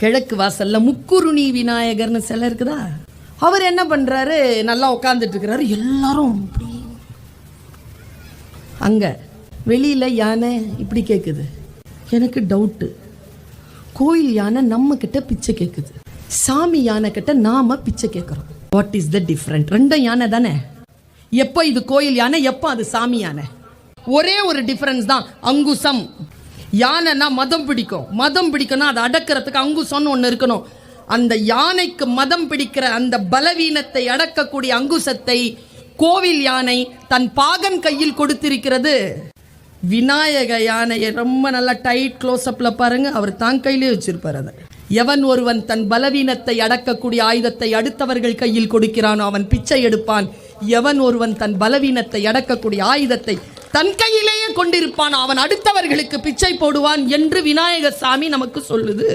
கிழக்கு வாசல்ல முக்குருணி விநாயகர்னு சிலை இருக்குதா, அவர் என்ன பண்றாரு, நல்லா உட்காந்துட்டு இருக்கிறாரு. எல்லாரும் அங்க வெளியில யானை இப்படி கேட்குது. எனக்கு டவுட்டு, கோயில் யானை நம்ம கிட்ட பிச்சை கேட்குது, சாமி யானை கிட்ட நாம பிச்சை கேட்கிறோம். What is the different? ரெண்டும் யானை தானே. எப்போ இது கோயில் யானை, எப்போ அது சாமி யானை? ஒரே ஒரு டிஃபரன்ஸ் தான், அங்குசம். யானைனா மதம் பிடிக்கும், மதம் பிடிக்கணும், அதை அடக்கிறதுக்கு அங்குசம்னு ஒன்று இருக்கணும். அந்த யானைக்கு மதம் பிடிக்கிற அந்த பலவீனத்தை அடக்கக்கூடிய அங்குசத்தை கோவில் யானை தன் பாகன் கையில் கொடுத்திருக்கிறது. விநாயக யானையை ரொம்ப நல்லா டைட் க்ளோஸ்அப்ல பாருங்க, அவர் தான் கையிலே வச்சிருப்பார். அதை எவன் ஒருவன் தன் பலவீனத்தை அடக்கக்கூடிய ஆயுதத்தை அடுத்தவர்கள் கையில் கொடுக்கிறானோ அவன் பிச்சை எடுப்பான். எவன் ஒருவன் தன் பலவீனத்தை அடக்கக்கூடிய ஆயுதத்தை தன் கையிலேயே கொண்டிருப்பான் அவன் அடுத்தவர்களுக்கு பிச்சை போடுவான் என்று விநாயகர் சாமி நமக்கு சொல்லுது.